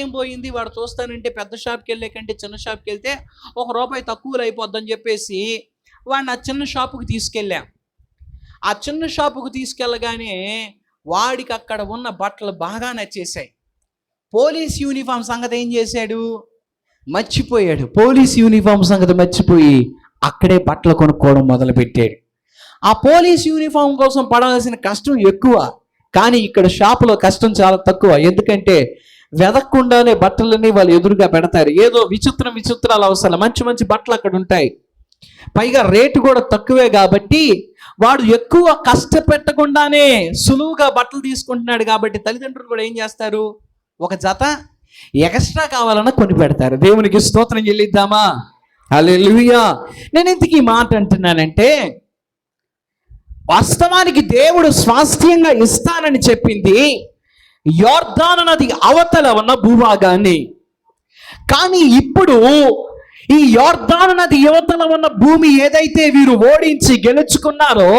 ఏం పోయింది, వాడు చూస్తానంటే పెద్ద షాప్కి వెళ్ళే కంటే చిన్న షాప్కి వెళ్తే ₹1 తక్కువలో అయిపోద్దని చెప్పేసి వాడిని ఆ చిన్న షాపుకి తీసుకెళ్ళాం. ఆ చిన్న షాపుకు తీసుకెళ్ళగానే వాడికి అక్కడ ఉన్న బట్టలు బాగా నచ్చేసాయి. పోలీస్ యూనిఫామ్ సంగతి ఏం చేశాడు, మర్చిపోయాడు. పోలీస్ యూనిఫామ్ సంగతి మర్చిపోయి అక్కడే బట్టలు కొనుక్కోవడం మొదలుపెట్టాడు. ఆ పోలీస్ యూనిఫామ్ కోసం పడాల్సిన కష్టం ఎక్కువ, కానీ ఇక్కడ షాపులో కష్టం చాలా తక్కువ. ఎందుకంటే వెదక్కుండానే బట్టలన్నీ వాళ్ళు ఎదురుగా పెడతారు. ఏదో విచిత్రాలు అవసరం, మంచి మంచి బట్టలు అక్కడ ఉంటాయి. పైగా రేటు కూడా తక్కువే కాబట్టి వాడు ఎక్కువ కష్టపెట్టకుండానే సులువుగా బట్టలు తీసుకుంటున్నాడు. కాబట్టి తల్లిదండ్రులు కూడా ఏం చేస్తారు, ఒక జత ఎక్స్ట్రా కావాలన్నా కొని పెడతారు. దేవునికి స్తోత్రం చెల్లిద్దామా? హల్లెలూయా. నేను ఎందుకు ఈ మాట అంటున్నానంటే, వాస్తవానికి దేవుడు స్వాస్థ్యంగా ఇస్తానని చెప్పింది యోర్దాను నది అవతల ఉన్న భూభాగాన్ని. కానీ ఇప్పుడు ఈ యోర్దాను నది యువతల ఉన్న భూమి ఏదైతే వీరు ఓడించి గెలుచుకున్నారో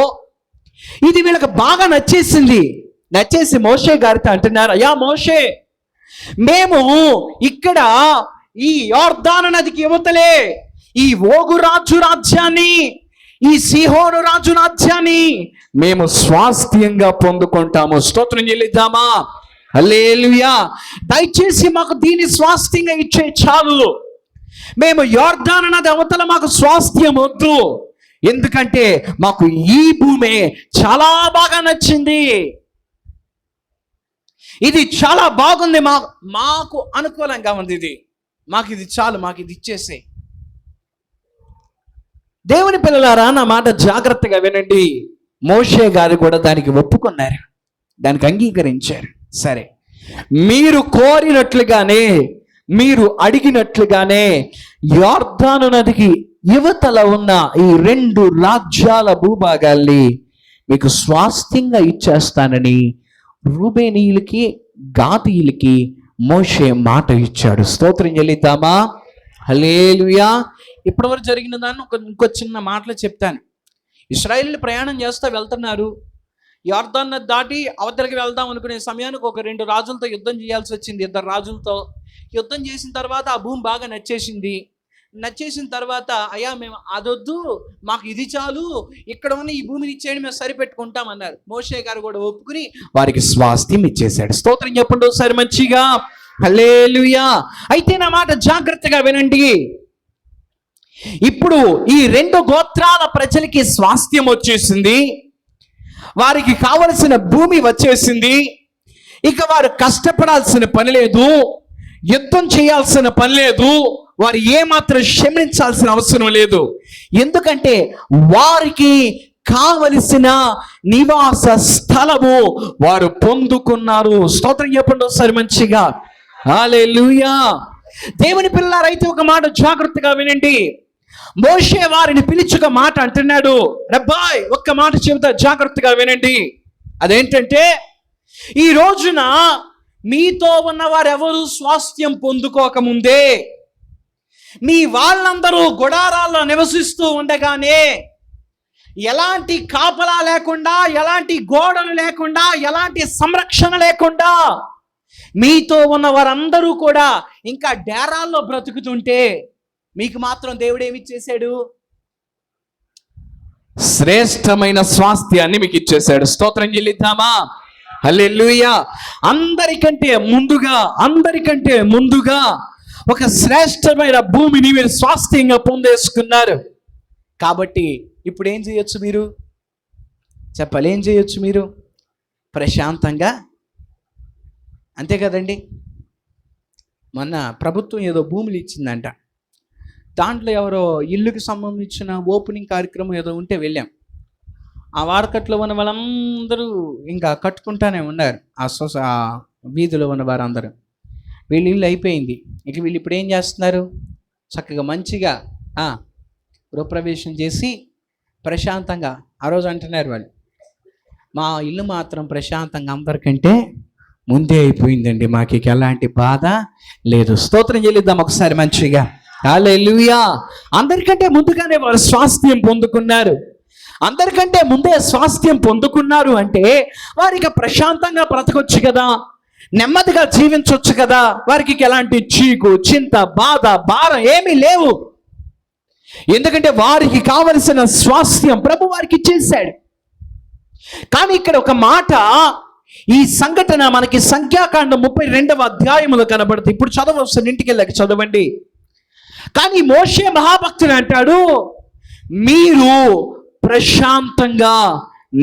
ఇది వీళ్ళకి బాగా నచ్చేసి మోషే గారితో అంటున్నారు, అయ్యా మోషే, మేము ఇక్కడ ఈ యోర్దాను నదికి యువతలే ఈ ఓగు రాజు రాజ్యాన్ని, ఈ సీహోను రాజు రాజ్యాన్ని మేము స్వాస్థ్యంగా పొందుకుంటాము. స్తోత్రం చెల్లిద్దామా? హల్లెలూయా. దయచేసి మాకు దీన్ని స్వాస్థ్యంగా ఇచ్చే చాలు. మేము యోర్దాను నది అవతల మాకు స్వాస్థ్యం వద్దు, ఎందుకంటే మాకు ఈ భూమి చాలా బాగా నచ్చింది, ఇది చాలా బాగుంది, మాకు అనుకూలంగా ఉంది, మాకు ఇది చాలు, మాకు ఇది ఇచ్చేసే. దేవుని పిల్లలారా, నా మాట జాగ్రత్తగా వినండి. మోషే గారు కూడా దానికి ఒప్పుకున్నారు, దానికి అంగీకరించారు. సరే, మీరు కోరినట్లుగానే, మీరు అడిగినట్లుగానే యోర్దాను నదికి యువతల ఉన్న ఈ 2 రాజ్యాల భూభాగాల్ని మీకు స్వాస్థ్యంగా ఇచ్చేస్తానని రూబేనీయులకి గాదీయులకి మోషే మాట ఇచ్చాడు. స్తోత్రం చెల్లిద్దామా? హల్లెలూయా. ఇప్పటివరకు జరిగిన దాన్ని ఇంకో చిన్న మాటలు చెప్తాను. ఇశ్రాయేలీయులు ప్రయాణం చేస్తూ వెళ్తున్నారు. యోర్దాను నది దాటి అవతలికి వెళ్దాం అనుకునే సమయానికి ఒక 2 రాజులతో యుద్ధం చేయాల్సి వచ్చింది. 2 రాజులతో యుద్ధం చేసిన తర్వాత ఆ భూమి బాగా నచ్చేసిన తర్వాత, అయ్యా మేము అదొద్దు, మాకు ఇది చాలు, ఇక్కడ ఉన్న ఈ భూమిని ఇచ్చేయండి, మేము సరిపెట్టుకుంటామన్నారు. మోషే గారు కూడా ఒప్పుకుని వారికి స్వాస్థ్యం ఇచ్చేశాడు. స్తోత్రం చెప్పండి ఒకసారి మంచిగా. హల్లెలూయా. అయితే నా మాట జాగ్రత్తగా వినండి. ఇప్పుడు ఈ 2 గోత్రాల ప్రజలకి స్వాస్థ్యం వచ్చేసింది, వారికి కావలసిన భూమి వచ్చేసింది. ఇక వారు కష్టపడాల్సిన పని లేదు, యుద్ధం చేయాల్సిన పని లేదు, వారు ఏమాత్రం శ్రమించాల్సిన అవసరం లేదు. ఎందుకంటే వారికి కావలసిన నివాస స్థలము వారు పొందుకున్నారు. స్తోత్రం చెప్పండి ఒకసారి మంచిగా. హల్లెలూయా. దేవుని పిల్లలారైతే ఒక మాట జాగ్రత్తగా వినండి. మోషే వారిని పిలుచుక మాట అంటున్నాడు. రబ్బాయ్, ఒక్క మాట చెబుతా, జాగ్రత్తగా వినండి. అదేంటంటే, ఈ రోజున మీతో ఉన్న వారెవరు స్వాస్థ్యం పొందుకోకముందే మీ వాళ్ళందరూ గుడారాల్లో నివసిస్తూ ఉండగానే, ఎలాంటి కాపలా లేకుండా, ఎలాంటి గోడలు లేకుండా, ఎలాంటి సంరక్షణ లేకుండా మీతో ఉన్న వారందరూ కూడా ఇంకా డేరాల్లో బ్రతుకుతుంటే మీకు మాత్రం దేవుడు ఏమి ఇచ్చేశాడు? శ్రేష్టమైన స్వాస్థ్యాన్ని మీకు ఇచ్చేశాడు. స్తోత్రం చెల్లిద్దామా? హల్లెలూయా. అందరికంటే ముందుగా ఒక శ్రేష్టమైన భూమిని మీరు స్వాస్థ్యంగా పొందేసుకున్నారు. కాబట్టి ఇప్పుడు ఏం చేయొచ్చు మీరు? చెప్పాలి, ఏం చేయొచ్చు మీరు? ప్రశాంతంగా, అంతే కదండి. మొన్న ప్రభుత్వం ఏదో భూములు ఇచ్చిందంట. దాంట్లో ఎవరో ఇల్లుకి సంబంధించిన ఓపెనింగ్ కార్యక్రమం ఏదో ఉంటే వెళ్ళాం. ఆ వాడకట్లో ఉన్న వాళ్ళందరూ ఇంకా కట్టుకుంటానే ఉన్నారు. ఆ వీధిలో ఉన్న వారందరూ. వీళ్ళు ఇల్లు అయిపోయింది. ఇక వీళ్ళు ఇప్పుడు ఏం చేస్తున్నారు? చక్కగా మంచిగా గృహప్రవేశం చేసి ప్రశాంతంగా, ఆ రోజు అంటున్నారు వాళ్ళు, మా ఇల్లు మాత్రం ప్రశాంతంగా అందరికంటే ముందే అయిపోయిందండి, మాకు ఇక ఎలాంటి బాధ లేదు. స్తోత్రం చెల్లిద్దాం ఒకసారి మంచిగా. హల్లెలూయా. అందరికంటే ముందుగానే వారు స్వాస్థ్యం పొందుకున్నారు. అందరికంటే ముందే స్వాస్థ్యం పొందుకున్నారు అంటే వారికి ప్రశాంతంగా బ్రతకొచ్చు కదా. నెమ్మదిగా జీవించవచ్చు కదా, వారికి ఎలాంటి చీకు చింత బాధ భారం ఏమీ లేవు. ఎందుకంటే వారికి కావలసిన స్వాస్థ్యం ప్రభు వారికి ఇచ్చేశాడు. కానీ ఇక్కడ ఒక మాట, ఈ సంఘటన మనకి సంఖ్యాకాండం 32వ అధ్యాయములో కనబడుతుంది. ఇప్పుడు చదవస్తుంది, ఇంటికి వెళ్ళాక చదవండి. కానీ మోషే మహాభక్తుడు అంటాడు, మీరు ప్రశాంతంగా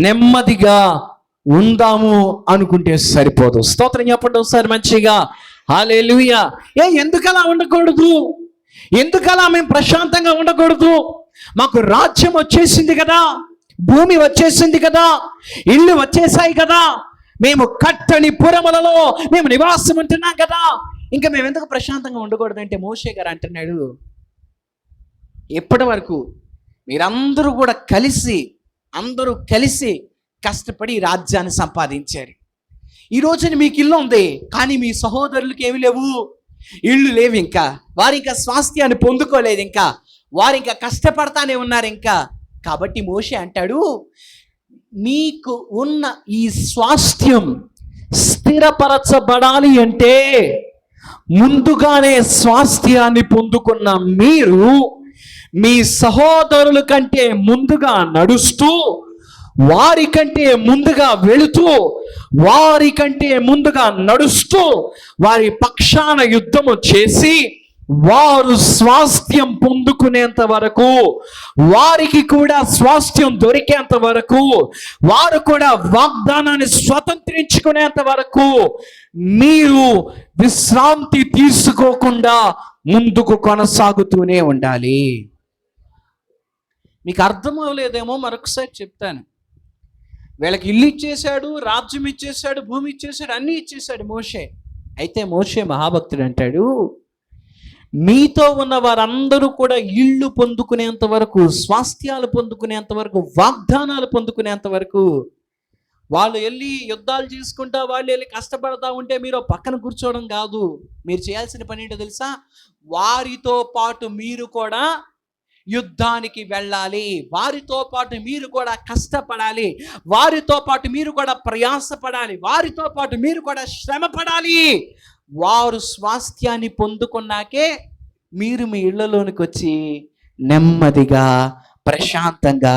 నెమ్మదిగా ఉందాము అనుకుంటే సరిపోదు. స్తోత్రం చెప్పండి ఒకసారి మంచిగా, హల్లెలూయా. ఎందుకలా ఉండకూడదు? ఎందుకలా మేము ప్రశాంతంగా ఉండకూడదు? మాకు రాజ్యం వచ్చేసింది కదా, భూమి వచ్చేసింది కదా, ఇల్లు వచ్చేసాయి కదా, మేము కట్టని పురములలో మేము నివాసం ఉంటున్నాం కదా, ఇంకా మేము ఎందుకు ప్రశాంతంగా ఉండకూడదంటే మోషే గారు అంటున్నాడు, ఎప్పటి వరకు మీరందరూ కూడా అందరూ కలిసి కష్టపడి రాజ్యాన్ని సంపాదించారు. ఈ రోజున మీకు ఇల్లు ఉంది, కానీ మీ సహోదరులకు ఏమి లేవు, ఇళ్ళు లేవు, ఇంకా వారు ఇంకా స్వాస్థ్యాన్ని పొందుకోలేదు, ఇంకా వారు ఇంకా కష్టపడతానే ఉన్నారు ఇంకా. కాబట్టి మోషే అంటాడు, మీకు ఉన్న ఈ స్వాస్థ్యం స్థిరపరచబడాలి అంటే ముందుగానే స్వాస్థ్యాన్ని పొందుకున్న మీరు మీ సహోదరుల కంటే ముందుగా నడుస్తూ, వారికంటే ముందుగా వెళుతూ, వారికంటే ముందుగా నడుస్తూ, వారి పక్షాన యుద్ధము చేసి వారు స్వాస్థ్యం పొందుకునేంత వరకు, వారికి కూడా స్వాస్థ్యం దొరికేంత వరకు, వారు కూడా వాగ్దానాన్ని స్వతంత్రించుకునేంత వరకు మీరు విశ్రాంతి తీసుకోకుండా ముందుకు కొనసాగుతూనే ఉండాలి. మీకు అర్థం అవ్వలేదేమో, మరొకసారి చెప్తాను. వీళ్ళకి ఇల్లు ఇచ్చేశాడు, రాజ్యం ఇచ్చేశాడు, భూమి ఇచ్చేశాడు, అన్నీ ఇచ్చేశాడు మోషే. అయితే మోషే మహాభక్తుడు అంటాడు, మీతో ఉన్న వారందరూ కూడా ఇళ్ళు పొందుకునేంత వరకు, స్వాస్థ్యాలు పొందుకునేంత వరకు, వాగ్దానాలు పొందుకునేంత వరకు వాళ్ళు వెళ్ళి యుద్ధాలు చేసుకుంటా, వాళ్ళు వెళ్ళి కష్టపడతా ఉంటే మీరు పక్కన కూర్చోవడం కాదు. మీరు చేయాల్సిన పని ఏంటో తెలుసా? వారితో పాటు మీరు కూడా యుద్ధానికి వెళ్ళాలి, వారితో పాటు మీరు కూడా కష్టపడాలి, వారితో పాటు మీరు కూడా ప్రయాసపడాలి, వారితో పాటు మీరు కూడా శ్రమ పడాలి. వారు స్వాస్థ్యాన్ని పొందుకున్నాకే మీరు మీ ఇళ్లలోనికి వచ్చి నెమ్మదిగా ప్రశాంతంగా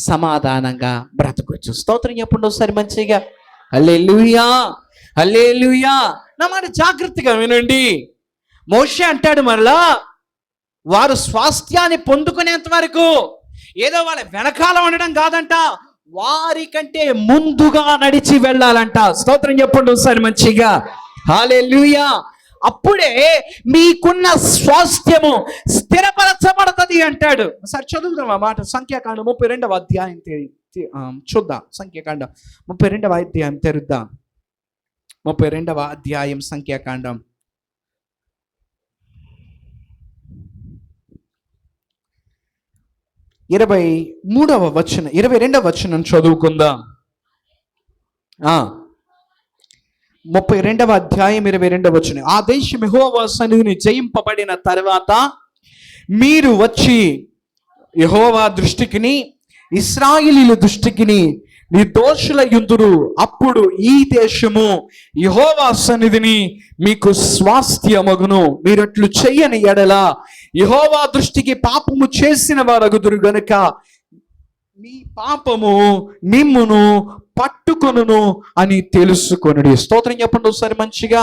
సమాధానంగా బ్రతకొచ్చు. స్తోత్రం చెప్పండి ఒకసారి మంచిగా, హల్లెలూయా, హల్లెలూయా. నా మాట జాగ్రత్తగా వినండి. మోషే అంటాడు మరలా, వారు స్వాస్థ్యాన్ని పొందుకునేంత వరకు ఏదో వాళ్ళ వెనకాల ఉండడం కాదంట, వారికంటే ముందుగా నడిచి వెళ్ళాలంట. స్తోత్రం చెప్పండి ఒకసారి మంచిగా, హల్లెలూయా. అప్పుడే మీకున్న స్వాస్థ్యము స్థిరపరచబడుతుంది అంటాడు. సరే చదువుదాం ఆ మాట. సంఖ్యాకాండం 32వ అధ్యాయం చూద్దాం. సంఖ్యాకాండం 32వ అధ్యాయం తెరుద్దాం. 32వ అధ్యాయం సంఖ్యాకాండం 23వ వచనం 22వ వచనం చదువుకుందాం. 32వ అధ్యాయం 22వ వచనం. ఆ దేశం యెహోవా సన్నిధిని జయింపబడిన తర్వాత మీరు వచ్చి యెహోవా దృష్టికిని ఇశ్రాయేలీయుల దృష్టికిని నిర్దోషుల యుందురు. అప్పుడు ఈ దేశము యెహోవా సన్నిధిని మీకు స్వాస్థ్యమగును. మీరట్లు చెయ్యని ఎడల యెహోవా దృష్టికి పాపము చేసిన వారగుదురు గనుక మీ పాపము మిమ్మును పట్టుకొనును అని తెలుసుకొనుడి. స్తోత్రం చెప్పండి ఒకసారి మంచిగా,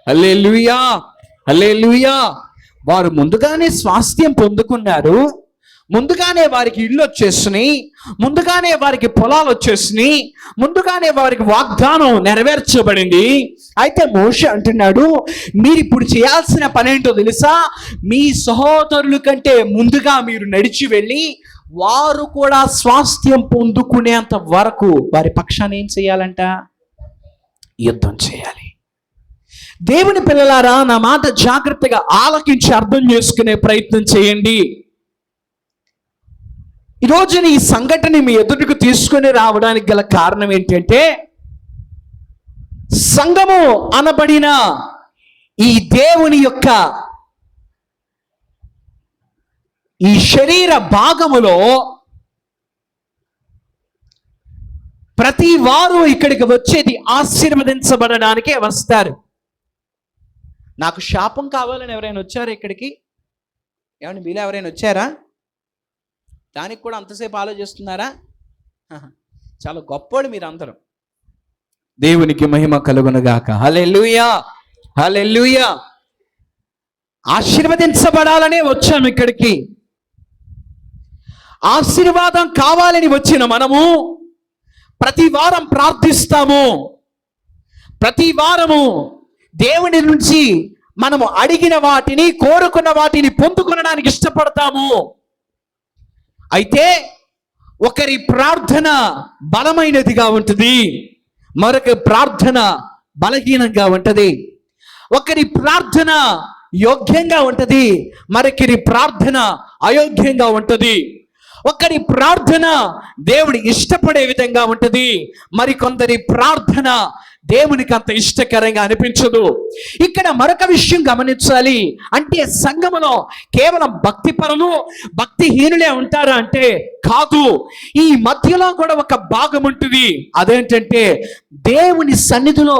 హల్లెలూయా, హల్లెలూయా. వారు ముందుగానే స్వాస్థ్యం పొందుకున్నారు, ముందుగానే వారికి ఇళ్ళు వచ్చేసినాయి, ముందుగానే వారికి పొలాలు వచ్చేసినాయి, ముందుగానే వారికి వాగ్దానం నెరవేర్చబడింది. అయితే మోషే అంటున్నాడు, మీరు ఇప్పుడు చేయాల్సిన పని ఏంటో తెలుసా? మీ సహోదరుల కంటే ముందుగా మీరు నడిచి వెళ్ళి వారు కూడా స్వాస్థ్యం పొందుకునేంత వరకు వారి పక్షాన్ని ఏం చేయాలంట? యుద్ధం చేయాలి. దేవుని పిల్లలారా, నా మాట జాగ్రత్తగా ఆలకించి అర్థం చేసుకునే ప్రయత్నం చేయండి. ఈరోజు ఈ సంఘటన మీ ఎదుటికి తీసుకొని రావడానికి గల కారణం ఏంటంటే, సంఘము అనబడిన ఈ దేవుని యొక్క ఈ శరీర భాగములో ప్రతి వారు ఇక్కడికి వచ్చేది ఆశీర్వదించబడడానికే వస్తారు. నాకు శాపం కావాలని ఎవరైనా వచ్చారా ఇక్కడికి? ఏమండి మీలో ఎవరైనా వచ్చారా? దానికి కూడా అంతసేపు ఆలోచిస్తున్నారా? చాలా గొప్పోడు మీరు అందరూ. దేవునికి మహిమ కలుగునుగాక. హల్లెలూయా, హల్లెలూయా. ఆశీర్వదించబడాలనే వచ్చాము ఇక్కడికి. ఆశీర్వాదం కావాలని వచ్చిన మనము ప్రతి వారం ప్రార్థిస్తాము. ప్రతి వారము దేవుని నుంచి మనము అడిగిన వాటిని, కోరుకున్న వాటిని పొందుకొనడానికి ఇష్టపడతాము. అయితే ఒకరి ప్రార్థన బలమైనదిగా ఉంటుంది, మరొక ప్రార్థన బలహీనంగా ఉంటుంది. ఒకరి ప్రార్థన యోగ్యంగా ఉంటుంది, మరొకరి ప్రార్థన అయోగ్యంగా ఉంటుంది. ఒకరి ప్రార్థన దేవుడి ఇష్టపడే విధంగా ఉంటుంది, మరికొందరి ప్రార్థన దేవునికి అంత ఇష్టకరంగా అనిపించదు. ఇక్కడ మరొక విషయం గమనించాలి. అంటే సంఘములో కేవలం భక్తి పరులు, భక్తిహీనులే ఉంటారా అంటే కాదు. ఈ మధ్యలో కూడా ఒక భాగం ఉంటుంది. అదేంటంటే దేవుని సన్నిధిలో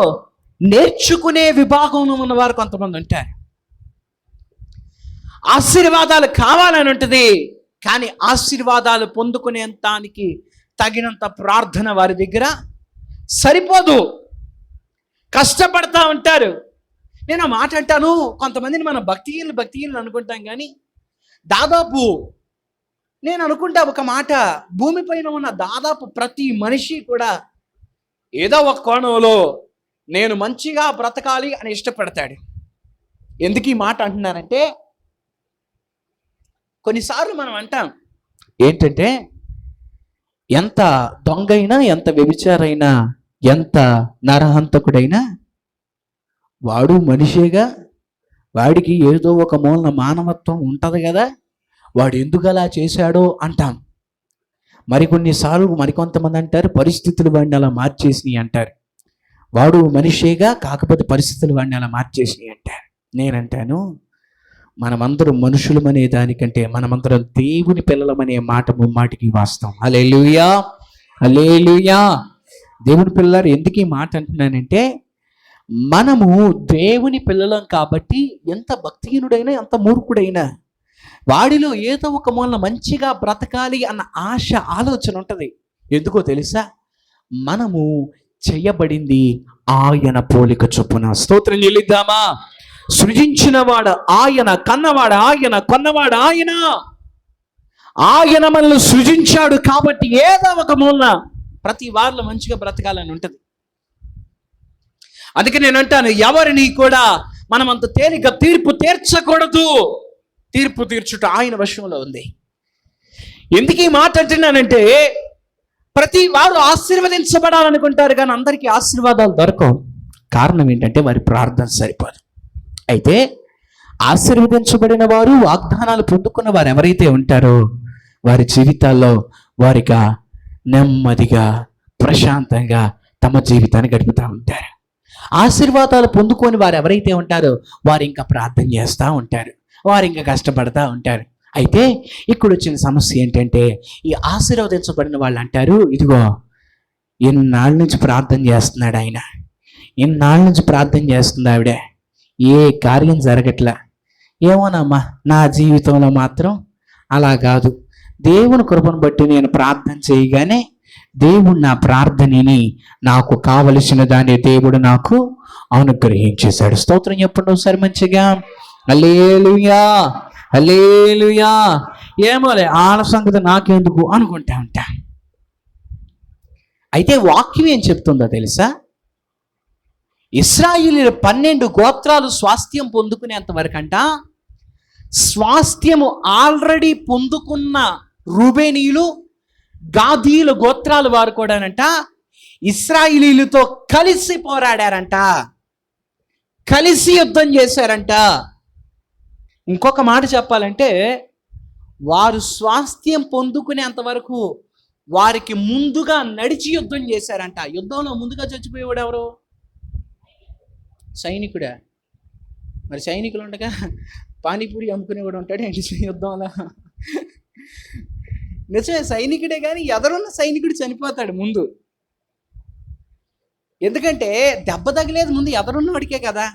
నేర్చుకునే విభాగంలో ఉన్న వారు కొంతమంది ఉంటారు. ఆశీర్వాదాలు కావాలని ఉంటుంది, కానీ ఆశీర్వాదాలు పొందుకునేంతానికి తగినంత ప్రార్థన వారి దగ్గర సరిపోదు. కష్టపడతా ఉంటారు. నేను ఆ మాట అంటాను, కొంతమందిని మనం భక్తిహీనులు అనుకుంటాం, కానీ దాదాపు నేను అనుకుంటా ఒక మాట, భూమిపైన ఉన్న దాదాపు ప్రతి మనిషి కూడా ఏదో ఒక కోణంలో నేను మంచిగా బ్రతకాలి అని ఇష్టపడతాడు. ఎందుకు ఈ మాట అంటున్నానంటే, కొన్నిసార్లు మనం అంటాం ఏంటంటే, ఎంత దొంగైనా, ఎంత వ్యభిచారైనా, ఎంత నరహంతకుడైనా వాడు మనిషేగా, వాడికి ఏదో ఒక మూలన మానవత్వం ఉంటుంది కదా, వాడు ఎందుకు అలా చేశాడో అంటాం. మరికొన్నిసార్లు మరికొంతమంది అంటారు పరిస్థితులు వాడిని అలా మార్చేసినాయి అంటారు. వాడు మనిషేగా, కాకపోతే పరిస్థితులు వాడిని అలా మార్చేసినాయి అంటారు. నేనంటాను, మనమందరం మనుషులమనే దానికంటే మనమందరం దేవుని పిల్లలమనే మాట ముమ్మాటికి వాస్తవం. హల్లెలూయా, హల్లెలూయా. దేవుని పిల్లలు ఎందుకు ఈ మాట అంటున్నానంటే, మనము దేవుని పిల్లలం కాబట్టి ఎంత భక్తిహీనుడైనా, ఎంత మూర్ఖుడైనా వాడిలో ఏదో ఒక మూలన మంచిగా బ్రతకాలి అన్న ఆశ, ఆలోచన ఉంటుంది. ఎందుకో తెలుసా? మనము చేయబడింది ఆయన పోలిక చొప్పున. స్తోత్రం చెల్లిద్దామా? సృజించినవాడు ఆయన, కన్నవాడు ఆయన, కొన్నవాడు ఆయన. ఆయన మనల్ని సృజించాడు కాబట్టి ఏదో ఒక మూలన ప్రతి వారిలో మంచిగా బ్రతకాలని ఉంటుంది. అందుకే నేను అంటాను, ఎవరిని కూడా మనం అంత తేలిక తీర్పు తీర్చకూడదు. తీర్పు తీర్చుట ఆయన వశంలో ఉంది. ఎందుకు ఈ మాట అంటున్నానంటే, ప్రతి వారు ఆశీర్వదించబడాలనుకుంటారు, కానీ అందరికీ ఆశీర్వాదాలు దొరకవు. కారణం ఏంటంటే వారి ప్రార్థన సరిపోదు. అయితే ఆశీర్వదించబడిన వారు, వాగ్దానాలు పొందుకున్న వారు ఎవరైతే ఉంటారో వారి జీవితాల్లో వారిగా నెమ్మదిగా, ప్రశాంతంగా తమ జీవితాన్ని గడుపుతూ ఉంటారు. ఆశీర్వాదాలు పొందుకొని వారు ఎవరైతే ఉంటారో వారు ఇంకా ప్రార్థన చేస్తూ ఉంటారు, వారు ఇంకా కష్టపడతా ఉంటారు. అయితే ఇక్కడ వచ్చిన సమస్య ఏంటంటే, ఈ ఆశీర్వదించబడిన వాళ్ళు అంటారు, ఇదిగో ఎన్నాళ్ళ నుంచి ప్రార్థన చేస్తున్నాడు ఆయన, ఎన్నాళ్ళ నుంచి ప్రార్థన చేస్తుంది ఆవిడ, ఏ కార్యం జరగట్లా. ఏమోనమ్మా, నా జీవితంలో మాత్రం అలా కాదు. దేవుని కృపను బట్టి నేను ప్రార్థన చేయగానే దేవుడు నా ప్రార్థనని, నాకు కావలసిన దాన్ని దేవుడు నాకు అనుగ్రహించేశాడు. స్తోత్రం చెప్పండి ఒకసారి మంచిగా. హల్లెలూయా, హల్లెలూయా. ఏమోలే ఆన సంగతి నాకెందుకు అనుకుంటా ఉంటా. అయితే వాక్యం ఏం చెప్తుందో తెలుసా? ఇశ్రాయేలీయుల 12 గోత్రాలు స్వాస్థ్యం పొందుకునేంత వరకంట, స్వాస్థ్యము ఆల్రెడీ పొందుకున్న రూబేనీయులు, గాదీయుల గోత్రాల వారు కూడానంట ఇశ్రాయేలీయులతో కలిసి పోరాడారంట, కలిసి యుద్ధం చేశారంట. ఇంకొక మాట చెప్పాలంటే, వారు స్వాస్థ్యం పొందుకునేంత వరకు వారికి ముందుగా నడిచి యుద్ధం చేశారంట. యుద్ధంలో ముందుగా చచ్చిపోయేవాడు ఎవరు? సైనికుడా? మరి సైనికులు ఉండగా పానీపూరి అమ్ముకునేవాడు ఉంటాడు ఏంటి యుద్ధంలో? నిజమే, సైనికుడే, కానీ ఎదరున్న సైనికుడు చనిపోతాడు ముందు. ఎందుకంటే దెబ్బ తగిలేదు ముందు ఎదరున్నవాడికే కదా.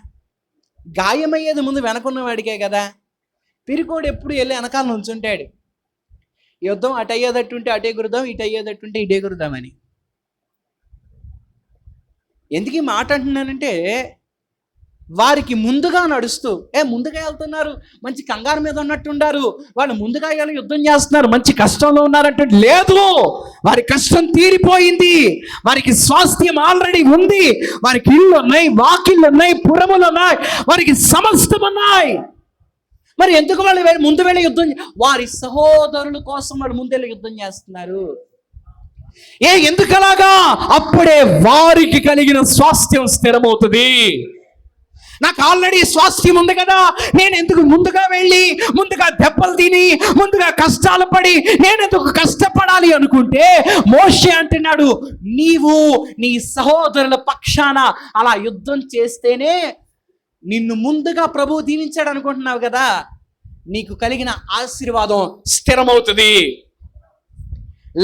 గాయమయ్యేది ముందు వెనకున్న వాడికే కదా. పిరికోడు ఎప్పుడు వెళ్ళి వెనకాల నుంచుంటాడు. యుద్ధం అటు అయ్యేటట్టుంటే అటే గురుదాం, ఇటు అయ్యేటట్టుంటే ఇటే గురుదామని. ఎందుకు ఈ మాట అంటున్నానంటే, వారికి ముందుగా నడుస్తూ ముందుగా వెళ్తున్నారు, మంచి కంగారు మీద ఉన్నట్టుండారు, వాళ్ళు ముందుగా వెళ్ళి యుద్ధం చేస్తున్నారు, మంచి కష్టంలో ఉన్నారంటే లేదు. వారి కష్టం తీరిపోయింది, వారికి స్వాస్థ్యం ఆల్రెడీ ఉంది, వారికి ఇళ్ళు ఉన్నాయి, వాకిళ్ళు ఉన్నాయి, పురములు ఉన్నాయి, వారికి సమస్తం ఉన్నాయి. మరి ఎందుకు వాళ్ళు ముందు వెళ్ళి యుద్ధం, వారి సహోదరుల కోసం వాళ్ళు ముందెళ్ళి యుద్ధం చేస్తున్నారు. ఎందుకు అలాగా? అప్పుడే వారికి కలిగిన స్వాస్థ్యం స్థిరమవుతుంది. నాకు ఆల్రెడీ స్వాస్థ్యం ఉంది కదా, నేను ఎందుకు ముందుగా వెళ్ళి ముందుగా దెబ్బలు తిని ముందుగా కష్టాలు పడి నేను ఎందుకు కష్టపడాలి అనుకుంటే, మోషే అంటున్నాడు, నీవు నీ సహోదరుల పక్షాన అలా యుద్ధం చేస్తేనే నిన్ను ముందుగా ప్రభువు దీవించాడు అనుకుంటున్నావు కదా, నీకు కలిగిన ఆశీర్వాదం స్థిరమవుతుంది.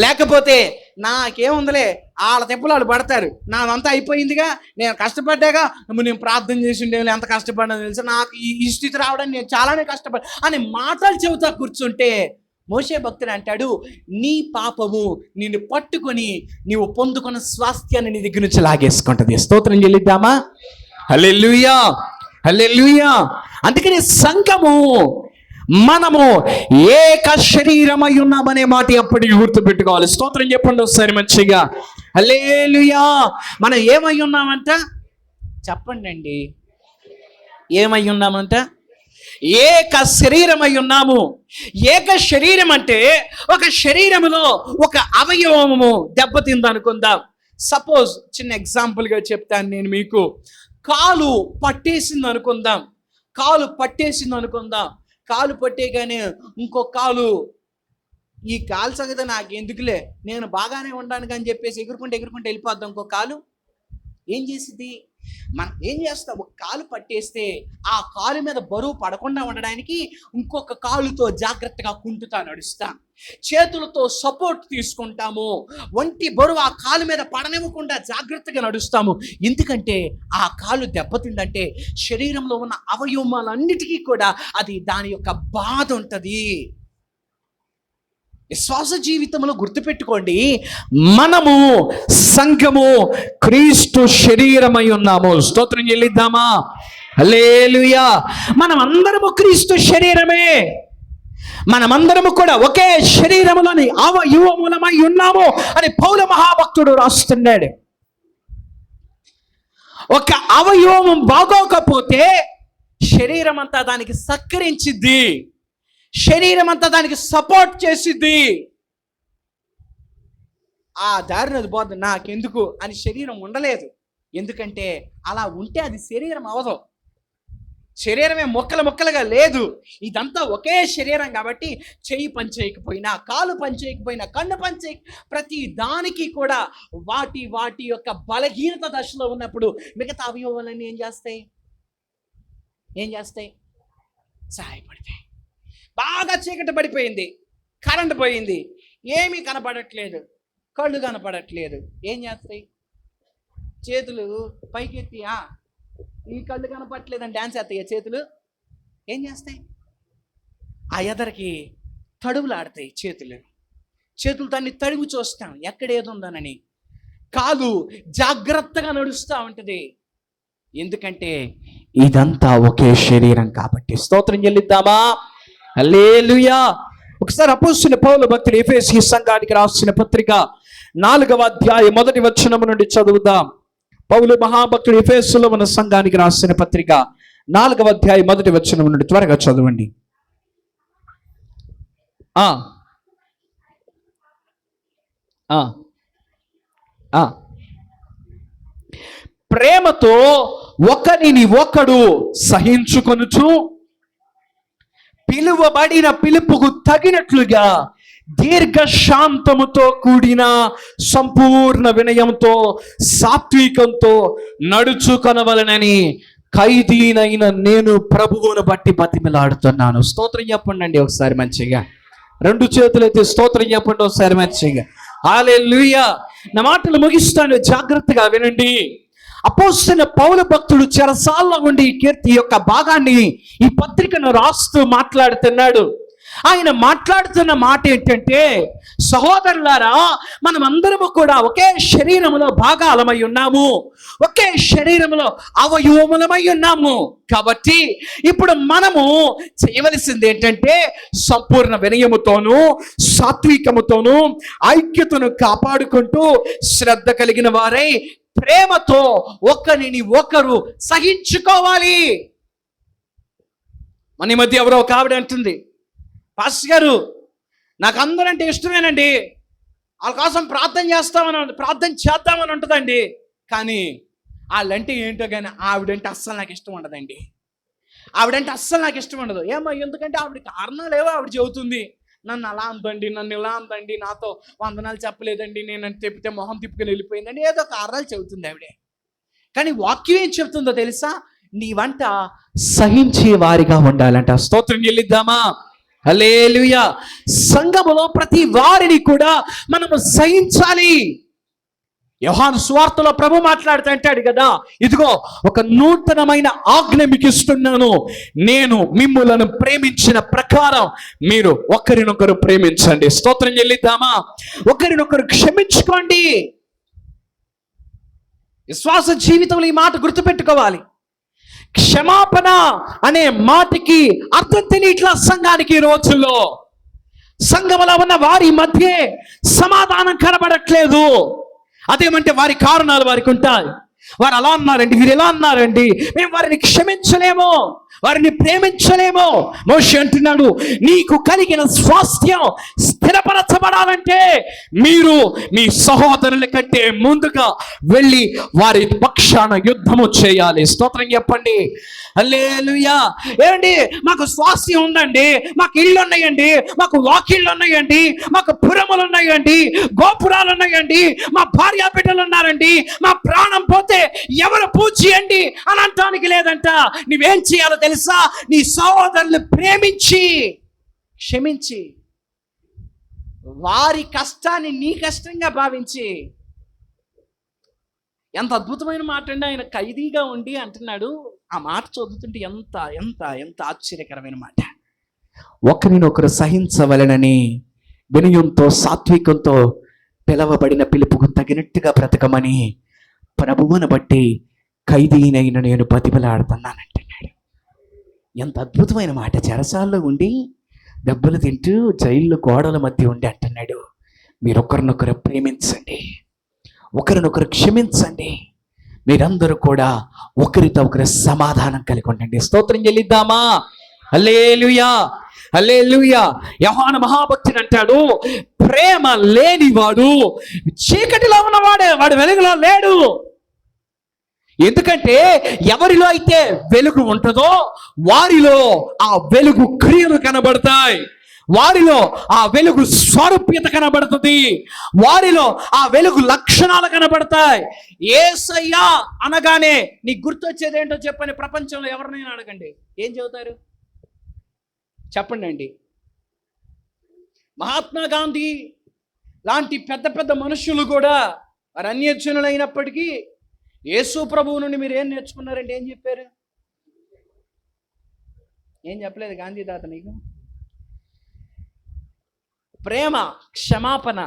లేకపోతే నాకేముందిలే, వాళ్ళ తెప్పులు వాళ్ళు పడతారు, నాదంతా అయిపోయిందిగా, నేను కష్టపడ్డాగా, నేను ప్రార్థన చేసి ఉండేవి ఎంత కష్టపడ్డా తెలుసా, నాకు ఈ స్థితి రావడానికి నేను చాలానే కష్టపడ్డా అని మాటలు చెబుతా కూర్చుంటే, మోషే భక్తుడు అంటాడు, నీ పాపము నిన్ను పట్టుకొని నీవు పొందుకున్న స్వాస్థ్యాన్ని నీ దగ్గర నుంచి లాగేసుకుంటుంది. స్తోత్రం చెల్లిద్దామా? హల్లెలూయా, హల్లెలూయా. అందుకని సంఘము, మనము ఏక శరీరమై ఉన్నామనే మాట ఎప్పటికీ గుర్తుపెట్టుకోవాలి. స్తోత్రం చెప్పండి ఒకసారి మంచిగా, హల్లెలూయా. మనం ఏమై ఉన్నామంట చెప్పండి అండి, ఏమై ఉన్నామంట? ఏక శరీరమై ఉన్నాము. ఏక శరీరం అంటే ఒక శరీరములో ఒక అవయవము దెబ్బతింది అనుకుందాం. సపోజ్ చిన్న ఎగ్జాంపుల్గా చెప్తాను నేను మీకు. కాలు పట్టేసింది అనుకుందాం, కాలు పట్టేగానే ఇంకో కాలు, ఈ కాలు సంగతి నాకు ఎందుకులే, నేను బాగానే ఉండడానికి అని చెప్పేసి ఎగురుకుంటే వెళ్ళిపోద్దాం. ఇంకో కాలు ఏం చేసింది? మనం ఏం చేస్తాం, ఒక కాలు పట్టేస్తే ఆ కాలు మీద బరువు పడకుండా ఉండడానికి ఇంకొక కాలుతో జాగ్రత్తగా కుంటుతా నడుస్తాం, చేతులతో సపోర్ట్ తీసుకుంటాము, ఒంటి బరువు ఆ కాలు మీద పడనివ్వకుండా జాగ్రత్తగా నడుస్తాము. ఎందుకంటే ఆ కాలు దెబ్బతిందంటే శరీరంలో ఉన్న అవయవాలన్నిటికీ కూడా అది దాని యొక్క బాధ ఉంటుంది. విశ్వాస జీవితంలో గుర్తుపెట్టుకోండి, మనము సంఘము క్రీస్తు శరీరమై ఉన్నాము. స్తోత్రం చెల్లిద్దామా? హల్లెలూయా. మనం అందరము క్రీస్తు శరీరమే, మనమందరము కూడా ఒకే శరీరములోని అవయవములమై ఉన్నాము అని పౌలు మహాభక్తుడు రాస్తున్నాడు. ఒక అవయవం బాగోకపోతే శరీరం అంతా దానికి సహకరించిద్ది, శరీరం అంతా దానికి సపోర్ట్ చేసిద్ది. ఆ దారిని అది పోద్ది, నాకెందుకు అని శరీరం ఉండలేదు. ఎందుకంటే అలా ఉంటే అది శరీరం అవదు. శరీరమే ముక్కలుగా లేదు, ఇదంతా ఒకే శరీరం కాబట్టి చెయ్యి పని చేయకపోయినా, కాలు పని చేయకపోయినా, కన్ను పని చేయ, ప్రతి దానికి కూడా వాటి యొక్క బలహీనత దశలో ఉన్నప్పుడు మిగతా అవయవాలన్నీ ఏం చేస్తాయి? సహాయపడతాయి. బాగా చీకటి పడిపోయింది, కరెంట్ పోయింది, ఏమీ కనపడట్లేదు, కళ్ళు కనపడట్లేదు, ఏం చేస్తాయి? చేతులు పైకెత్తి, ఈ కళ్ళు కనపడట్లేదని డ్యాన్స్ చేస్తాయి. చేతులు ఏం చేస్తాయి? ఆ ఎదరికి తడువులు ఆడతాయి. చేతులు దాన్ని తడుగు చూస్తాం ఎక్కడ ఏది ఉందనని. కాలు జాగ్రత్తగా నడుస్తూ ఉంటుంది, ఎందుకంటే ఇదంతా ఒకే శరీరం కాబట్టి. స్తోత్రం చెల్లిద్దామా? హల్లెలూయా. ఒకసారి అపోస్తలుడైన పౌలు భక్తుడు ఎఫెసీ సంఘానికి రాసిన పత్రిక 4వ అధ్యాయం 1వ వచనం నుండి చదువుదాం. పౌలు మహాభక్తుడు ఎఫెసులో ఉన్న సంఘానికి రాసిన పత్రిక 4వ అధ్యాయం 1వ వచనం నుండి త్వరగా చదవండి. ప్రేమతో ఒకరిని ఒకడు సహించుకొనుచు, పిలువబడిన పిలుపుకు తగినట్లుగా దీర్ఘశాంతముతో కూడిన సంపూర్ణ వినయంతో సాత్వికంతో నడుచుకొనవలనని ఖైదీనైన నేను ప్రభువును బట్టి బతిమిలాడుతున్నాను. స్తోత్రం చెప్పండి ఒకసారి మంచిగా, 2 చేతులైతే స్తోత్రం చెప్పండి ఒకసారి మంచిగా. హల్లెలూయా. నా మాటలు ముగిస్తాను, జాగ్రత్తగా వినండి. అపోస్తలుడైన పౌలు భక్తుడు చెరసాల్లో ఉండి ఈ కీర్తి యొక్క భాగాన్ని, ఈ పత్రికను రాస్తూ మాట్లాడుతున్నాడు. ఆయన మాట్లాడుతున్న మాట ఏంటంటే, సహోదరులారా, మనం అందరము కూడా ఒకే శరీరములో భాగాలమై ఉన్నాము, ఒకే శరీరములో అవయవములమై ఉన్నాము. కాబట్టి ఇప్పుడు మనము చేయవలసింది ఏంటంటే, సంపూర్ణ వినయముతోనూ సాత్వికముతోనూ ఐక్యతను కాపాడుకుంటూ శ్రద్ధ కలిగిన వారై ప్రేమతో ఒకరిని ఒకరు సహించుకోవాలి. మన మధ్య ఎవరో ఒక ఆవిడ అంటుంది, పాస్టర్ గారు నాకు అందరంటే ఇష్టమేనండి, వాళ్ళ కోసం ప్రార్థన చేద్దామని ఉంటుందండి, కానీ వాళ్ళంటే ఏంటో కానీ ఆవిడంటే అస్సలు నాకు ఇష్టం ఉండదండి, ఆవిడంటే అస్సలు నాకు ఇష్టం ఉండదు. ఏమో ఎందుకంటే ఆవిడ కారణాలు ఏవో ఆవిడ చెబుతుంది. నన్ను అలా అందండి, నన్ను ఇలా అందండి, నాతో వందనాలు చెప్పలేదండి, నేను చెప్తే మొహం తిప్పుకొని వెళ్ళిపోయిందండి, ఏదో కారణాలు చెబుతుంది ఆవిడే. కానీ వాక్యం ఏం చెబుతుందో తెలుసా? నీ వంట సహించే వారిగా ఉండాలంట. స్తోత్రం చెల్లిద్దామా? హల్లెలూయా. సంఘములో ప్రతి వారిని కూడా మనము సహించాలి. యోహాను సువార్తలో ప్రభు మాట్లాడుతూ అంటాడు కదా, ఇదిగో ఒక నూతనమైన ఆజ్ఞ మీకు ఇస్తున్నాను, నేను మిమ్ములను ప్రేమించిన ప్రకారం మీరు ఒకరినొకరు ప్రేమించండి. స్తోత్రం చెల్లిద్దామా? ఒకరినొకరు క్షమించుకోండి. విశ్వాస జీవితంలో ఈ మాట గుర్తుపెట్టుకోవాలి. క్షమాపణ అనే మాటకి అర్థం తెలియట్లా సంఘానికి. ఈ రోజుల్లో సంఘములో ఉన్న వారి మధ్య సమాధానం కనబడట్లేదు. అదేమంటే వారి కారణాలు వారికి ఉంటాయి. వారు అలా అన్నారండి, వీరు ఎలా అన్నారండి, మేము వారిని క్షమించలేమో, వారిని ప్రేమించలేమో. మోషే అంటున్నాడు, నీకు కలిగిన స్వాస్థ్యం స్థిరపరచబడాలంటే మీరు మీ సహోదరుల కంటే ముందుగా వెళ్ళి వారి పక్షాన యుద్ధము చేయాలి. స్తోత్రం చెప్పండి. హల్లెలూయా. ఏమండి, మాకు స్వాస్థ్యం ఉందండి, మాకు ఇళ్ళు ఉన్నాయండి, మాకు వాకిళ్ళు ఉన్నాయండి, మాకు పురములు ఉన్నాయండి, గోపురాలు ఉన్నాయండి, మా భార్య బిడ్డలు ఉన్నారండి, మా ప్రాణం పోతే ఎవరు పూజేయండి అని అంటానికి లేదంట. నువ్వేం చేయాలో తెలుసా? నీ సహోదరులు ప్రేమించి క్షమించి వారి కష్టాన్ని నీ కష్టంగా భావించి. ఎంత అద్భుతమైన మాట అండి. ఆయన ఖైదీగా ఉండి అంటున్నాడు. ఆ మాట చదువుతుంటే ఎంత ఎంత ఎంత ఆశ్చర్యకరమైన మాట. ఒకరినొకరు సహించవలనని వినయంతో సాత్వికంతో పిలవబడిన పిలుపుకు తగినట్టుగా బ్రతకమని ప్రభువును బట్టి ఖైదీనైన నేను బతిమలాడుతున్నానంటున్నాడు. ఎంత అద్భుతమైన మాట. చెరసాల్లో ఉండి దెబ్బలు తింటూ జైల్లో గోడల మధ్య ఉండి అంటున్నాడు, మీరు ఒకరినొకరు ప్రేమించండి, ఒకరినొకరు క్షమించండి, మీరందరూ కూడా ఒకరితో ఒకరు సమాధానం కలిగి ఉండండి. స్తోత్రం చెల్లిద్దామా? హల్లెలూయా, హల్లెలూయా. యోహాను మహాభక్తుడు అంటాడు, ప్రేమ లేనివాడు చీకటిలో ఉన్నవాడే, వాడు వెలుగులో లేడు. ఎందుకంటే ఎవరిలో అయితే వెలుగు ఉంటుందో వారిలో ఆ వెలుగు క్రియలు కనబడతాయి, వారిలో ఆ వెలుగు స్వరూప్యత కనబడుతుంది, వారిలో ఆ వెలుగు లక్షణాలు కనబడతాయి. యేసయ్యా అనగానే నీకు గుర్తొచ్చేది ఏంటో చెప్పని ప్రపంచంలో ఎవరినైనా అడగండి, ఏం చెబుతారు? చెప్పండి అండి. మహాత్మా గాంధీ లాంటి పెద్ద పెద్ద మనుషులు కూడా వారు అన్యజనులైనప్పటికీ యేసు ప్రభువు నుండి మీరు ఏం నేర్చుకున్నారంటే ఏం చెప్పారు? ఏం చెప్పలేదు గాంధీ తాత నీకు? ప్రేమ, క్షమాపణ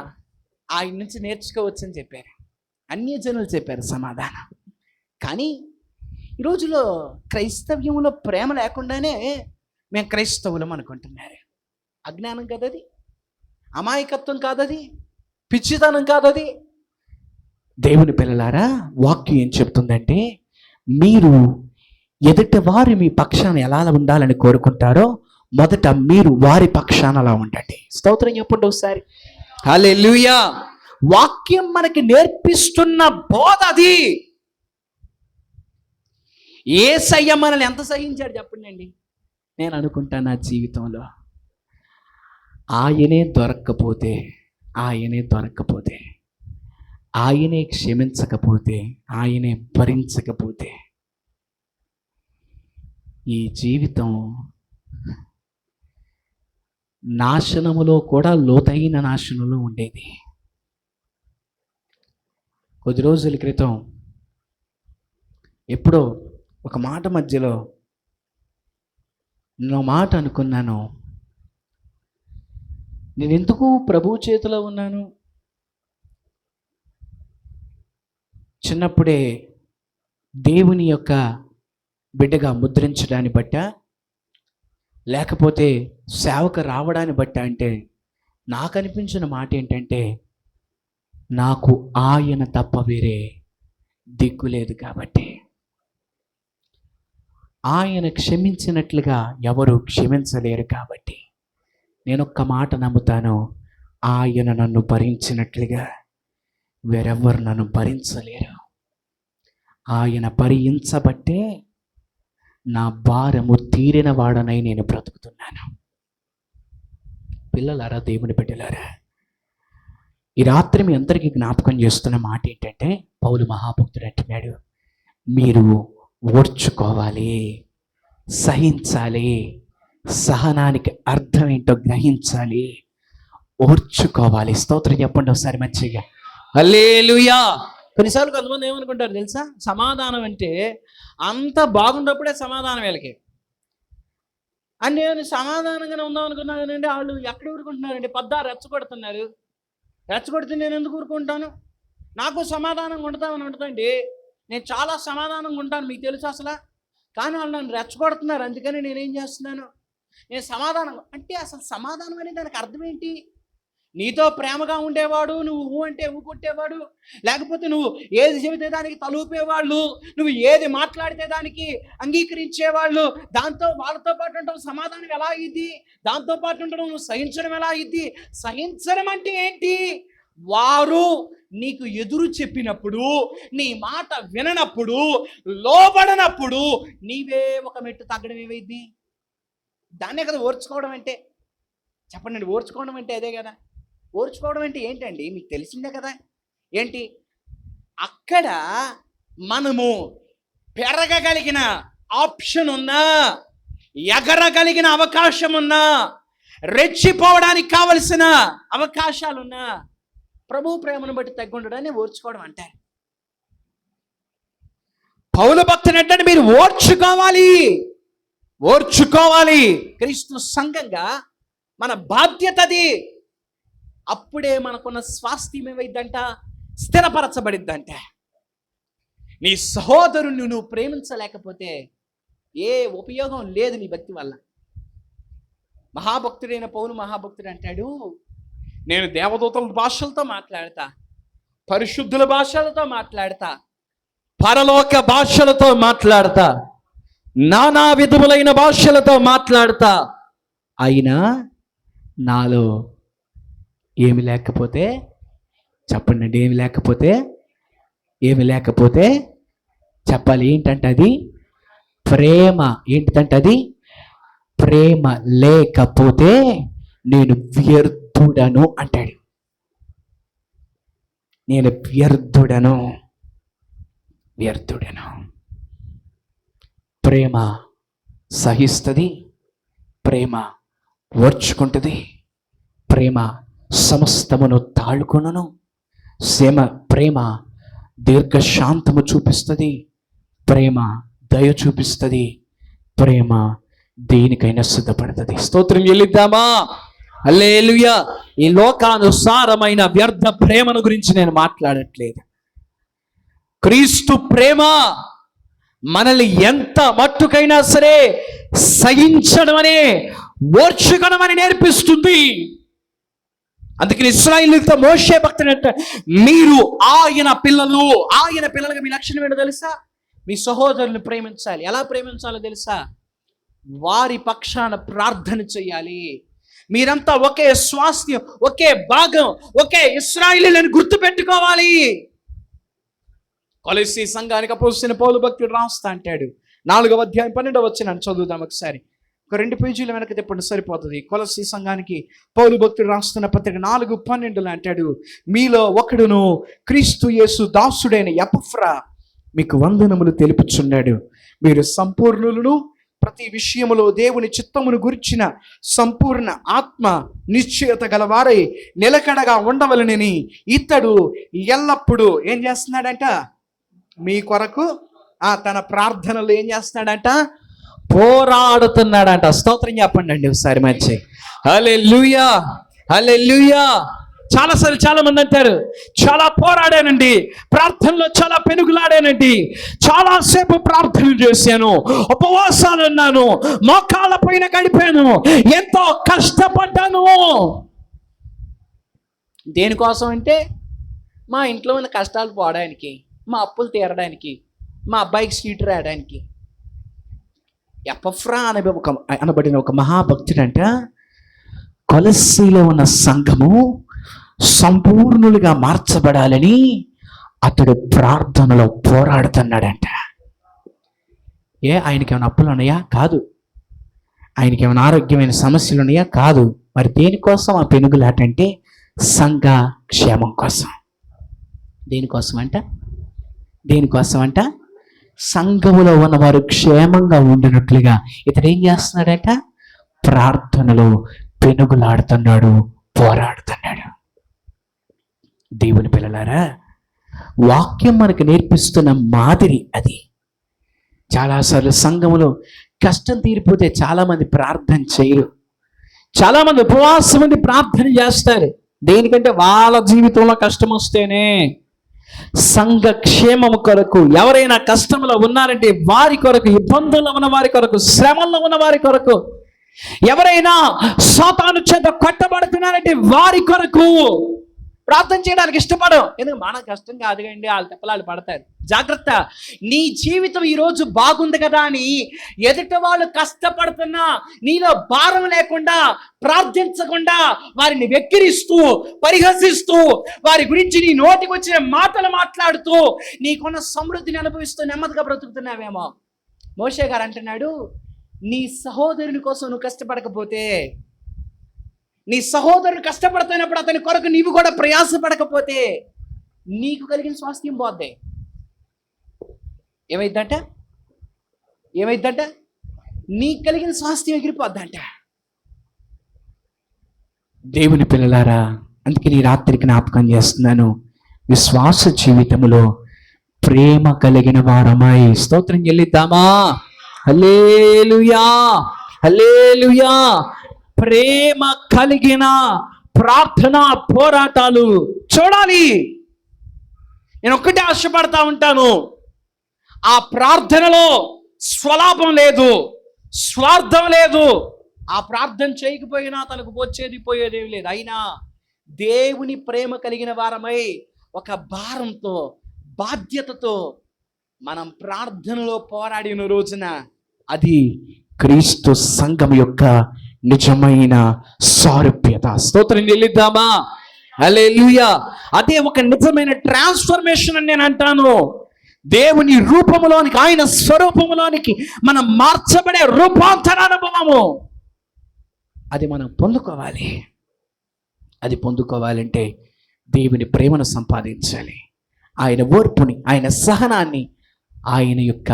ఆయన నుంచి నేర్చుకోవచ్చని చెప్పారు. అన్యజనులు చెప్పారు సమాధానం. కానీ ఈ రోజులో క్రైస్తవ్యంలో ప్రేమ లేకుండానే మేము క్రైస్తవులం అనుకుంటున్నారు. అజ్ఞానం కాదది, అమాయకత్వం కాదది, పిచ్చితనం కాదది. దేవుని పిల్లలారా, వాక్యం ఏం చెప్తుందంటే, మీరు ఎదుటి వారు మీ పక్షాన ఎలా ఉండాలని కోరుకుంటారో మొదట మీరు వారి పక్షాన అలా ఉండండి. స్తోత్రం చెప్పండి ఒకసారి. హల్లెలూయా. వాక్యం మనకి నేర్పిస్తున్న బోధ అది. యేసయ్య మనల్ని ఎంత సహించాడు చెప్పండి అండి. నేను అనుకుంటా నా జీవితంలో ఆయనే దొరక్కపోతే, ఆయనే క్షమించకపోతే, ఆయనే భరించకపోతే ఈ జీవితం నాశనములో కూడా లోతైన నాశనంలో ఉండేది. కొద్ది రోజుల క్రితం ఎప్పుడో ఒక మాట మధ్యలో నేను మాట అనుకున్నాను, నేను ఎందుకు ప్రభువు చేతిలో ఉన్నాను? చిన్నప్పుడే దేవుని యొక్క బిడ్డగా ముద్రించడాన్ని బట్ట, లేకపోతే సేవకు రావడాన్ని బట్ట అంటే నాకు అనిపించిన మాట ఏంటంటే, నాకు ఆయన తప్ప వేరే దిక్కు లేదు కాబట్టి. ఆయన క్షమించినట్లుగా ఎవరు క్షమించలేరు కాబట్టి నేను ఒక్క మాట నమ్ముతాను, ఆయన నన్ను భరించినట్లుగా వేరెవ్వరు నన్ను భరించలేరు. ఆయన భరించబట్టే నా భారము తీరిన వాడనై నేను బ్రతుకుతున్నాను. పిల్లలారా, దేవుని బిడ్డలారా, ఈ రాత్రి మీ అందరికీ జ్ఞాపకం చేస్తున్న మాట ఏంటంటే, పౌలు మహాభక్తుడు అంటున్నాడు, మీరు ఓర్చుకోవాలి, సహించాలి, సహనానికి అర్థం ఏంటో గ్రహించాలి, ఓర్చుకోవాలి. స్తోత్రం చెప్పండి ఒకసారి మంచిగా, హల్లెలూయా. కొన్నిసార్లు కొంతమంది ఏమనుకుంటారు తెలుసా, సమాధానం అంటే అంత బాగున్నప్పుడే సమాధానం వీళ్ళకి. అంటే నేను సమాధానంగానే ఉందాం అనుకున్నా కానండి, వాళ్ళు ఎక్కడ ఊరుకుంటున్నారండి, రెచ్చగొడుతున్నారు. రెచ్చగొడితే నేను ఎందుకు ఊరుకుంటాను? నాకు సమాధానంగా ఉంటుందండి. నేను చాలా సమాధానంగా ఉంటాను, మీకు తెలుసు అసలు. కానీ వాళ్ళు నన్ను రెచ్చగొడుతున్నారు, అందుకని నేనేం చేస్తున్నాను, నేను సమాధానం అంటే అసలు సమాధానం అనేది దానికి అర్థం ఏంటి? నీతో ప్రేమగా ఉండేవాడు, నువ్వు ఊ అంటే ఊ కొట్టేవాడు, లేకపోతే నువ్వు ఏది చెబితే దానికి తలూపేవాళ్ళు, నువ్వు ఏది మాట్లాడితే దానికి అంగీకరించేవాళ్ళు, దాంతో వాళ్ళతో పాటు ఉండడం సమాధానం ఎలా అయ్యిద్ది? దాంతో పాటు ఉండడం నువ్వు సహించడం ఎలా అయ్యిద్ది? సహించడం అంటే ఏంటి? వారు నీకు ఎదురు చెప్పినప్పుడు, నీ మాట విననప్పుడు, లోబడనప్పుడు నీవే ఒక మెట్టు తగ్గడం ఏమైంది? దాన్నే కదా ఓర్చుకోవడం అంటే. చెప్పండి, ఓర్చుకోవడం అంటే అదే కదా. ఓర్చుకోవడం అంటే ఏంటండి? మీకు తెలిసిందే కదా. ఏంటి? అక్కడ మనము పెరగగలిగిన ఆప్షన్ ఉన్నా, ఎగరగలిగిన అవకాశం ఉన్నా, రెచ్చిపోవడానికి కావలసిన అవకాశాలున్నా, ప్రభు ప్రేమను బట్టి తగ్గుండడాన్ని ఓర్చుకోవడం అంటారు. పౌలు భక్తుని అంటే మీరు ఓర్చుకోవాలి, ఓర్చుకోవాలి. క్రీస్తు సంఘంగా మన బాధ్యత అది. అప్పుడే మనకున్న స్వాస్థ్యం ఏమైందంట? స్థిరపరచబడిద్దంట. నీ సహోదరుని నువ్వు ప్రేమించలేకపోతే ఏ ఉపయోగం లేదు నీ భక్తి వల్ల. మహాభక్తుడైన పౌలు మహాభక్తుడు అంటాడు, నేను దేవదూతల భాషలతో మాట్లాడతా, పరిశుద్ధుల భాషలతో మాట్లాడతా, పరలోక భాషలతో మాట్లాడతా, నానా విధములైన భాషలతో మాట్లాడతా, అయినా నాలో ఏమి లేకపోతే, చెప్పండి, ఏమి లేకపోతే, ఏమి లేకపోతే చెప్పాలి. ఏంటంటే అది ప్రేమ. ఏంటంటే అది ప్రేమ లేకపోతే నేను వ్యర్థుడను అంటాడు. నేను వ్యర్థుడను. ప్రేమ సహిస్తుంది, ప్రేమ ఓర్చుకుంటుంది, ప్రేమ సమస్తమును తాళుకొనును, ప్రేమ దీర్ఘశాంతము చూపిస్తుంది, ప్రేమ దయ చూపిస్తుంది, ప్రేమ దేనికైనా సిద్ధపడుతుంది. స్తోత్రం చెల్లిద్దామా? హల్లెలూయా. ఈ లోకానుసారమైన వ్యర్థ ప్రేమను గురించి నేను మాట్లాడట్లేదు. క్రీస్తు ప్రేమ మనల్ని ఎంత మట్టుకైనా సరే సహించడం అనే, ఓర్చుకోవడం అని నేర్పిస్తుంది. అందుకని ఇశ్రాయేలీయులతో మోషే భక్తుడు అంటే, మీరు ఆయన పిల్లలుగా మీ లక్షణం ఏంటో తెలుసా? మీ సహోదరుని ప్రేమించాలి. ఎలా ప్రేమించాలో తెలుసా? వారి పక్షాన ప్రార్థన చేయాలి. మీరంతా ఒకే స్వాస్థ్యం, ఒకే భాగం, ఒకే ఇశ్రాయేలీయులని గుర్తుపెట్టుకోవాలి. కొలస్సీ సంఘానికి అపోస్తలుడైన పౌలు భక్తుడు రాస్తా అంటాడు, 4వ అధ్యాయం 12వ వచనం చదువుదాం ఒకసారి. ఒక 2 పేజీల వెనక తిప్పండి సరిపోతుంది. కొలస్సీ సంఘానికి పౌలు భక్తుడు రాస్తున్న పత్రిక 4:12 అంటాడు, మీలో ఒకడును క్రీస్తు యేసు దాసుడైన ఎపఫ్రా మీకు వందనములు తెలుపుచున్నాడు. మీరు సంపూర్ణులను, ప్రతి విషయములో దేవుని చిత్తమును గురించిన సంపూర్ణ ఆత్మ నిశ్చయత గలవారై నిలకడగా ఉండవలనని ఇతడు ఎల్లప్పుడూ ఏం చేస్తున్నాడంట? మీ కొరకు తన ప్రార్థనలు ఏం చేస్తున్నాడంట? పోరాడుతున్నాడంట. స్తోత్రం చెప్పండి అండి ఒకసారి మంచి. హల్లెలూయా, హల్లెలూయా. చాలాసార్లు చాలా మంది అంటారు, చాలా పోరాడానండి, ప్రార్థనలో చాలా పెనుగులాడానండి, చాలాసేపు ప్రార్థన చేశాను, ఉపవాసాలు ఉన్నాను, మోకాళ్ళ పైన గడిపాను, ఎంతో కష్టపడ్డాను. దేనికోసం అంటే మా ఇంట్లో ఉన్న కష్టాలు పోవడానికి, మా అప్పులు తీరడానికి, మా అబ్బాయికి సీటు రాయడానికి. ఎపఫ్రా అనబడిన ఒక మహాభక్తుడంట కొలస్సీలో ఉన్న సంఘము సంపూర్ణులుగా మార్చబడాలని అతడు ప్రార్థనలో పోరాడుతున్నాడంట. ఆయనకి ఏమైనా అప్పులు ఉన్నాయా? కాదు. ఆయనకి ఏమైనా ఆరోగ్యమైన సమస్యలు ఉన్నాయా? కాదు. మరి దేనికోసం ఆ పెనుగులాట అంటే సంఘ క్షేమం కోసం. దేనికోసం అంట సంఘములో ఉన్నవారు క్షేమంగా ఉండినట్లుగా ఇతడు ఏం చేస్తున్నాడట? ప్రార్థనలో పెనుగులాడుతున్నాడు, పోరాడుతున్నాడు. దేవుని పిల్లలారా, వాక్యం మనకు నేర్పిస్తున్న మాదిరి అది. చాలాసార్లు సంఘములో కష్టం తీరిపోతే చాలామంది ప్రార్థన చేయరు. చాలామంది ఉపవాసం ఉండి ప్రార్థన చేస్తారు. దేనికంటే వాళ్ళ జీవితంలో కష్టం వస్తేనే. సంఘ క్షేమము కొరకు ఎవరైనా కష్టంలో ఉన్నారంటే వారి కొరకు, ఇబ్బందుల్లో ఉన్న వారి కొరకు, శ్రమల్లో ఉన్న వారి కొరకు, ఎవరైనా సాతాను చేత కొట్టబడుతున్నారంటే వారి కొరకు ప్రార్థన చేయడానికి ఇష్టపడం. ఎందుకంటే మన కష్టం కాదు కండి, వాళ్ళు తెప్పలాలు పడతారు. జాగ్రత్త. నీ జీవితం ఈరోజు బాగుంది కదా అని ఎదుట వాళ్ళు కష్టపడుతున్నా నీలో భారం లేకుండా, ప్రార్థించకుండా, వారిని వెక్కిరిస్తూ, పరిహసిస్తూ, వారి గురించి నీ నోటికి వచ్చిన మాటలు మాట్లాడుతూ నీకున్న సమృద్ధిని అనుభవిస్తూ నెమ్మదిగా బ్రతుకుతున్నావేమో. మోషే గారు అంటున్నాడు, నీ సహోదరుని కోసం నువ్వు కష్టపడకపోతే, నీ సహోదరుడు కష్టపడుతున్నప్పుడు అతని కొరకు నీవు కూడా ప్రయాసపడకపోతే నీకు కలిగిన స్వాస్థ్యం పోద్ది. ఏమైందంట? నీకు కలిగిన స్వాస్థ్యం ఎగిరిపోద్దంట. దేవుని పిల్లలారా, అందుకే నీ రాత్రికి జ్ఞాపకం చేస్తున్నాను, విశ్వాస జీవితంలో ప్రేమ కలిగిన వారమై స్తోత్రం చెల్లిద్దామా? హల్లెలూయా, హల్లెలూయా. ప్రేమ కలిగిన ప్రార్థన పోరాటాలు చూడాలి. నేను ఒక్కటే ఆశపడతా ఉంటాను, ఆ ప్రార్థనలో స్వలాభం లేదు, స్వార్థం లేదు. ఆ ప్రార్థన చేయకపోయినా తనకు వచ్చేది పోయేదేమి లేదు. అయినా దేవుని ప్రేమ కలిగిన వారమై ఒక భారంతో, బాధ్యతతో మనం ప్రార్థనలో పోరాడిన రోజున అది క్రీస్తు సంఘం యొక్క నిజమైన సారూప్యత. స్తోత్రం చెల్లిద్దామా? హల్లెలూయా. అదే ఒక నిజమైన ట్రాన్స్ఫర్మేషన్ అని నేను అంటాను. దేవుని రూపములోనికి, ఆయన స్వరూపములోనికి మనం మార్చబడే రూపాంతర అనుభవము అది మనం పొందుకోవాలి. అది పొందుకోవాలంటే దేవుని ప్రేమను సంపాదించాలి, ఆయన ఓర్పుని, ఆయన సహనాన్ని, ఆయన యొక్క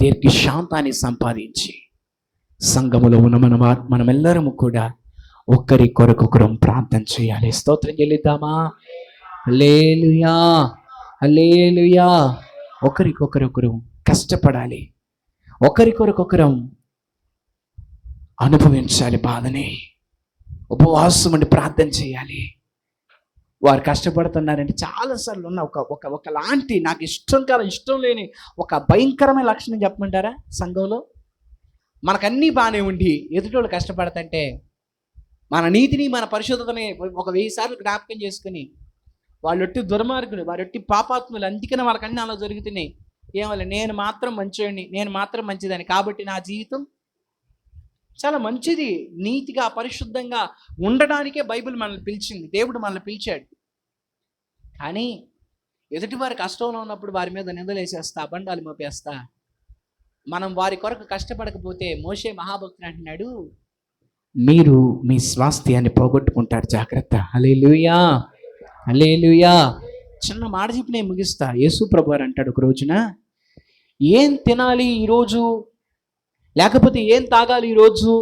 దీర్ఘశాంతాన్ని సంపాదించి సంఘములో ఉన్న మనమెల్లరము కూడా ఒకరి కొరకొకరం ప్రార్థన చేయాలి. స్తోత్రం చెల్లిద్దామా? హల్లెలూయా, హల్లెలూయా. ఒకరికొకరొకరు కష్టపడాలి, ఒకరికొరకొకరం అనుభవించాలి బాధని. ఉపవాసం ఉండి ప్రార్థన చేయాలి. వారు కష్టపడుతున్నారంటే చాలాసార్లు ఉన్న ఒకలాంటి నాకు ఇష్టం లేని ఒక భయంకరమైన లక్షణం చెప్పమంటారా? సంఘంలో మనకన్నీ బాగానే ఉండి ఎదుటోళ్ళు కష్టపడతంటే మన నీతిని, మన పరిశుద్ధతని ఒక 1000 సార్లు జ్ఞాపకం చేసుకుని వాళ్ళొట్టి దుర్మార్గులు, వారొట్టి పాపాత్ములు, అందుకనే వాళ్ళకన్నీ అలా జరుగుతున్నాయి. ఏమో నేను మాత్రం మంచివాడిని, నేను మాత్రం మంచిదని, కాబట్టి నా జీవితం చాలా మంచిది, నీతిగా పరిశుద్ధంగా ఉండడానికే బైబిల్ మనల్ని పిలిచింది, దేవుడు మనల్ని పిలిచాడు. కానీ ఎదుటి వారి కష్టంలో ఉన్నప్పుడు వారి మీద నిందలేసేస్తా, అబండాలు మోపేస్తా, మనం వారి కొరకు కష్టపడకపోతే మోషే మహాభక్తుడు అంటున్నాడు, మీరు మీ స్వాస్థ్యాన్ని పోగొట్టుకుంటారు, జాగ్రత్త. హల్లెలూయా, హల్లెలూయా. చిన్న మాట చెప్పి నేను ముగిస్తా. యేసు ప్రభువారు అంటాడు ఒక రోజున, ఏం తినాలి ఈరోజు, లేకపోతే ఏం తాగాలి ఈరోజు,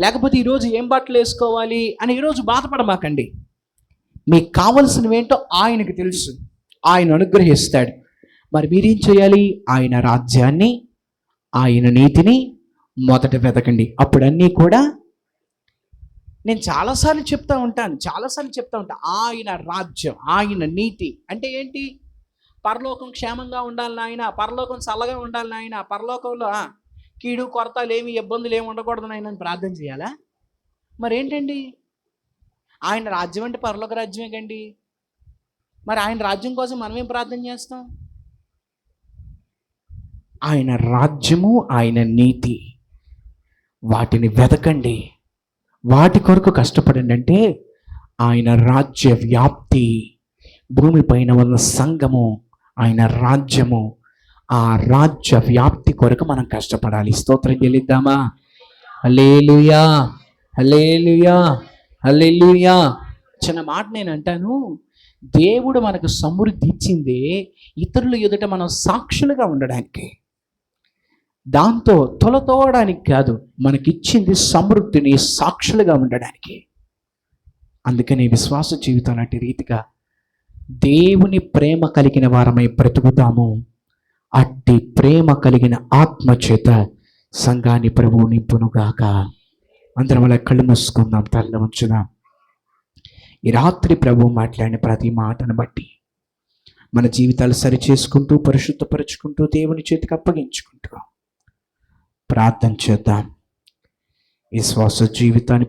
లేకపోతే ఈరోజు ఏం బట్టలు వేసుకోవాలి అని ఈరోజు బాధపడమాకండి. మీకు కావలసినవి ఏంటో ఆయనకు తెలుసు, ఆయన అనుగ్రహిస్తాడు. మరి మీరేం చేయాలి? ఆయన రాజ్యాన్ని, ఆయన నీతిని మొదట వెతకండి, అప్పుడు అన్నీ కూడా. నేను చాలాసార్లు చెప్తా ఉంటాను. ఆయన రాజ్యం, ఆయన నీతి అంటే ఏంటి? పరలోకం క్షేమంగా ఉండాలి నాయన, పరలోకం చల్లగా ఉండాలి నాయన, పరలోకంలో కీడు కొరతలు ఏమి ఇబ్బందులు ఏమి ఉండకూడదు నాయన అని ప్రార్థన చేయాలా? మరి ఏంటండి? ఆయన రాజ్యం అంటే పరలోక రాజ్యమే కండి. మరి ఆయన రాజ్యం కోసం మనం ఏం ప్రార్థన చేస్తాం? ఆయన రాజ్యము, ఆయన నీతి, వాటిని వెతకండి, వాటి కొరకు కష్టపడండి. అంటే ఆయన రాజ్య వ్యాప్తి, భూమిపైన ఉన్న సంఘము, ఆయన రాజ్యము, ఆ రాజ్య వ్యాప్తి కొరకు మనం కష్టపడాలి. స్తోత్రం చెల్లిద్దామా? హల్లెలూయా, హల్లెలూయా, హల్లెలూయా. చిన్న మాట నేను అంటాను, దేవుడు మనకు సమృద్ధి ఇచ్చిందే ఇతరుల ఎదుట మనం సాక్షులుగా ఉండడానికి, దాంతో తొలతోవడానికి కాదు. మనకిచ్చింది సమృద్ధిని సాక్షులుగా ఉండడానికి. అందుకని విశ్వాస జీవితం లాంటి రీతిగా దేవుని ప్రేమ కలిగిన వారమై బ్రతుకుతాము. అట్టి ప్రేమ కలిగిన ఆత్మ చేత సంఘాన్ని ప్రభువు నింపునుగాక. అందరం అలా కళ్ళు మూసుకుందాం, తల ఉంచుదాం. ఈ రాత్రి ప్రభువు మాట్లాడిన ప్రతి మాటను బట్టి మన జీవితాలు సరిచేసుకుంటూ, పరిశుద్ధపరుచుకుంటూ, దేవుని చేతికి అప్పగించుకుంటూ ప్రార్థన చేద్దాం. ఈ శ్వాస జీవితాన్ని